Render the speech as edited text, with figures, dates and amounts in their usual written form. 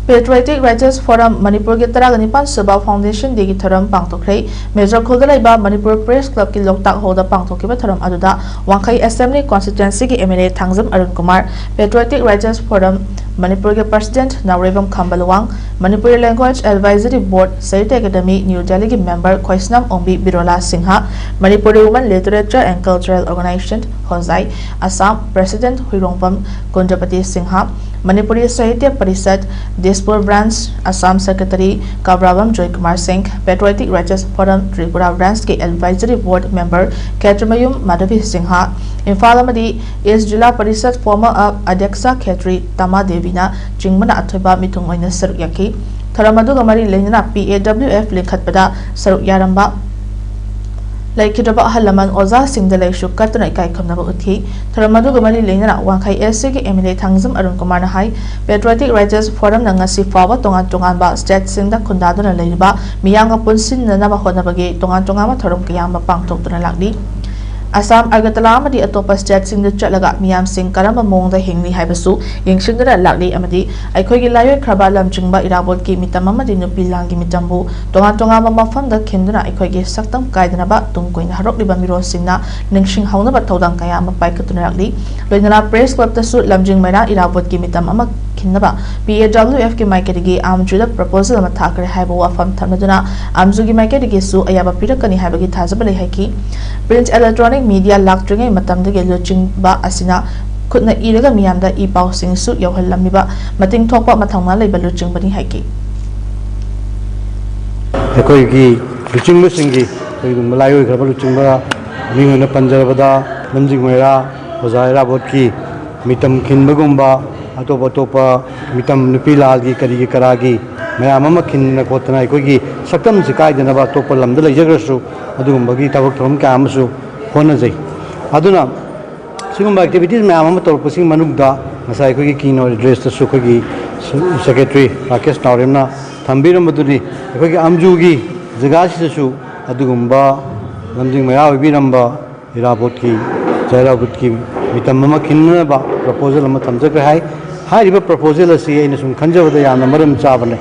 Patriotic Writers Forum Manipur के तरह suba Foundation degi thouram pangthokhre Major Khulda laiba Manipur Press Club ki loktak hoda pangthokiba thouram aduda Wankhai Assembly Constituency ki MLA Thangzam Arun Kumar Patriotic Writers Forum Manipur ke President Nauribam Khambalwang Manipuri Language Advisory Board Sarit Academy New Delhi ki member Khoisnam Ombi Birola Singha Manipuri Women Literature and Cultural Organization Hozai Assam President Huirongpam Kunjapati Singha Manipuri Sahitya Parisad Dispur Branch Assam Secretary Kabravam Joy Kumar Singh Patriotic Writers Forum Tripura Branch ke Advisory Board Member Khetramayum Madhavi Singha Imphal amadi East Jilla Parisad former Adhyaksha Khetri Tama Devina Jingmana Athoiba Mitung oina saruk yaki Thouram aduga mari leinana PAWF linkhatpada saruk yaramba Laikidaba halaman oza singda laishu katuna ikai khamnaba uthi Thouram aduga mari leinana Wankhai SC ki MLA Thangzam Arun Kumar na hai Patriotic Writers Forum na ngasi fawa tongan ba state singda khundaduna leiba miyanga punsinnana ba honabagi tongan ma thorum kiyama pangthoktuna lakli Assam Agartala amadi atopa state singda chatlaga miyam sing karamba mongda hingni haibasu yingshindra lakli amadi aikhoigi layo khraba lamjingba irabot ki mitam amadi nupi langi mitambu tongan ma mafamda khinduna aikhoigi saktam kaidana ba tungkoina harokliba miro singna ningsing hauna ba thodang kaya ama paikatuna lakli loinala press club tasu lamjing maina irabot ki mitam ama khinnaba PAWF ki maiketigi amjuda proposal ama thakre haiba wafam thamnaduna amjugi maiketigi su ayaba pirakani haibagi thajaba lei haiki print electronic media lactringai matamdagi loching ba asina khutna iraga miyamda ipau singsu yauhallamiba mating thokpa mathangna leiba loching bani haiki ekoi gi loching lu singi koi dum malayo graba loching ba mingona panjarabada lamjing maira ozaira botki mitam khinbagumba atopa mitam nupi lal gi kari gi karagi mayam ama khinna kotna ekoi gi saktam sikai dana ba topa lamda leijagrasu adugumba gi tabak thom ka amsu honajai aduna sigumba activities mayam ama torpasing manugda ngasai ekoi gi kino address ta su ko gi secretary Rakesh Naurimna thambiram maduni ekoi gi amju gi jaga si su adugumba lamjing maya biramba irabot ki jairabut ki mitam ama khinna ba proposal ama thamjak hai hariba proposal asi aina sum khanjabada yana maram chabane